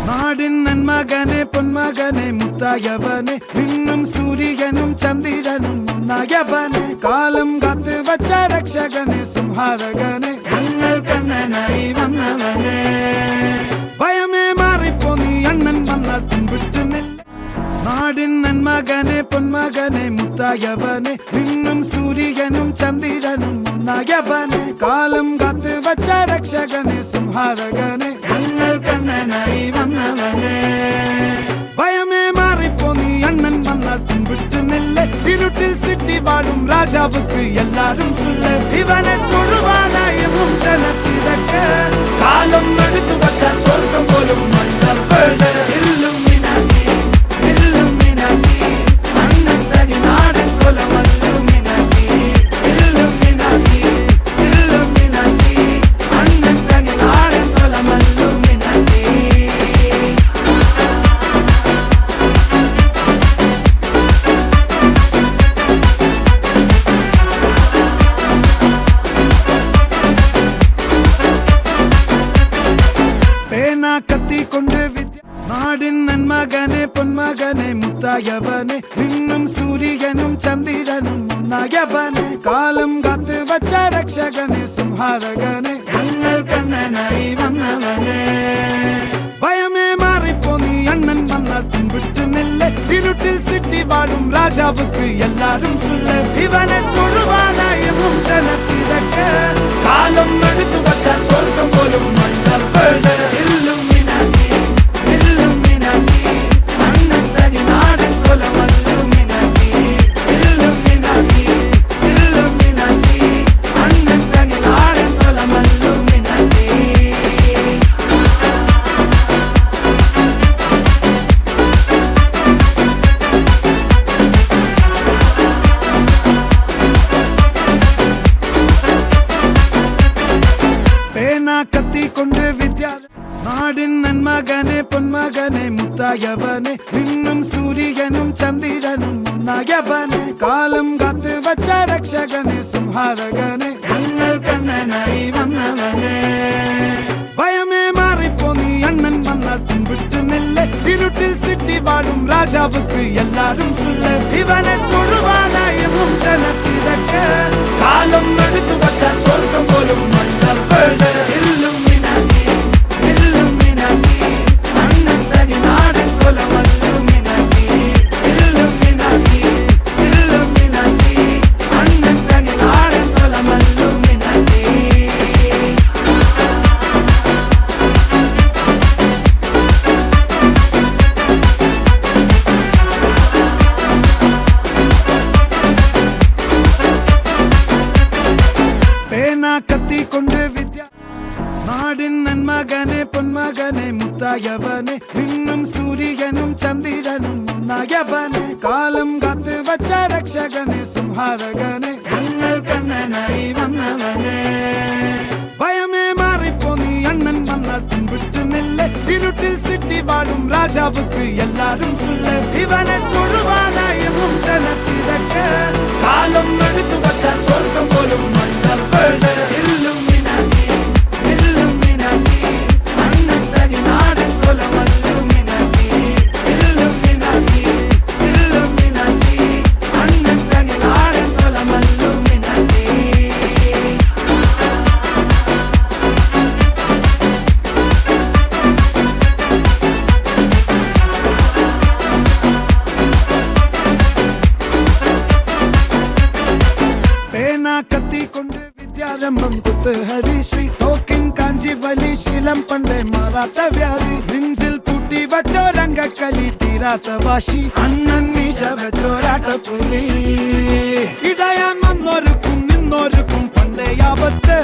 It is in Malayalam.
നാടിൻ നന്മകനെ പൊന്മകനെ മുത്തായവനെ നിന്നും സൂര്യനും ചന്ദ്രനും ഒന്നായവനെ കാലം കാത്ത് വച്ച രക്ഷകനെ സംഹാരകനെ ഞങ്ങൾ കണ്ണനായി വന്നവനെ ഭയമേ മാറിപ്പോ നീ അണ്ണൻ വന്നാൽ തുമ്പിട്ടുന്നില്ല നാടിൻ നന്മകനെ പൊന്മകനെ മുത്തായവനെ നിന്നും സൂര്യനും ചന്ദ്രനും ഒന്നായവനെ കാലം കാത്ത് വച്ച രക്ഷകനെ സംഹാരകനെ ഞങ്ങൾ കണ്ണനായി വന്നവനെ ഭയമേ മാറിപ്പോ നീ അണ്ണൻ വന്നാൽ തുമ്പിട്ടുന്നില്ല ഇരുട്ടിൽ സിറ്റി വാഴും രാജാവുക്ക് എല്ലാരും സുല്ല ഇവനെ തൊഴുവാനായി ജനത്തിരക്ക് കാലം എടുത്തു വച്ചാൽ സ്വർഗം പോലും കത്തിക്കൊണ്ട് വിദ്യ നാടിൻ നന്മകനെ പൊന്മകനെ മുത്തായവനെ നിന്നും സൂര്യനും ചന്ദ്രനും ഒന്നായവനെ കാലം കാത്ത് വച്ച രക്ഷകനെ സംഹാരകനെ ഞങ്ങൾ കണ്ണനായി വന്നവനെ ഭയമേ മാറിപ്പോ നീ അണ്ണൻ വന്നാൽ തുമ്പിട്ടുന്നില്ല ഇരുട്ടിൽ സിറ്റി വാഴും രാജാവുക്ക് എല്ലാരും സുല്ല ഇവനെ തൊഴുവാനായി ജനത്തിരക്ക് കാലം എടുത്തു വച്ചാൽ സ്വർഗം പോലും കത്തിക്കൊണ്ട് വിദ്യ നാടിൻ നന്മകനെ പൊന്മകനെ മുത്തായവനെ നിന്നും സൂര്യനും ചന്ദ്രനും ഒന്നായവനെ കാലം കാത്ത് വച്ച രക്ഷകനെ സംഹാരകനെ ഞങ്ങൾ കണ്ണനായി വന്നവനെ ഭയമേ മാറിപ്പോ നീ അണ്ണൻ വന്നാൽ തുമ്പിട്ടുന്നില്ല ഇരുട്ടിൽ സിറ്റി വാഴും രാജാവുക്ക് എല്ലാരും സുല്ല ഇവനെ തൊഴുവാനായി ജനത്തിരക്ക് കാലം എടുത്തു വച്ചാൽ സ്വർഗം പോലും കത്തിക്കൊണ്ട് വിദ്യ നാടിൻ നന്മകനെ പൊന്മകനെ മുത്തായവനെ നിന്നും സൂര്യനും ചന്ദ്രനും ഒന്നായവനെ കാലം കാത്ത് വച്ച രക്ഷകനെ സംഹാരകനെ ഞങ്ങൾ കണ്ണനായി വന്നവനെ ഭയമേ മാറിപ്പോ നീ അണ്ണൻ വന്നാൽ തുമ്പിട്ടുന്നില്ല ഇരുട്ടിൽ സിറ്റി വാഴും രാജാവുക്ക് എല്ലാരും സുല്ല ഇവനെ തൊഴുവാനായി ജനത്തിരക്ക് കാലം എടുത്തു വച്ചാൽ സ്വർഗം പോലും കത്തിക്കൊണ്ട് വിദ്യാരംഭം കുത്ത് ഹരിശ്രീ തോക്കിൻ കാഞ്ചി വലി ശീലം പണ്ടേ മാറാത്ത വ്യാധി നെഞ്ചിൽ പൂട്ടി വച്ചോരംഗക്കലി തീരാത്ത വാശി അണ്ണൻ മീശ വെച്ചോരാട്ട പുലി ഇടയാൻ വന്നോർക്കും നിന്നോർക്കും പണ്ടേ ആപത്ത്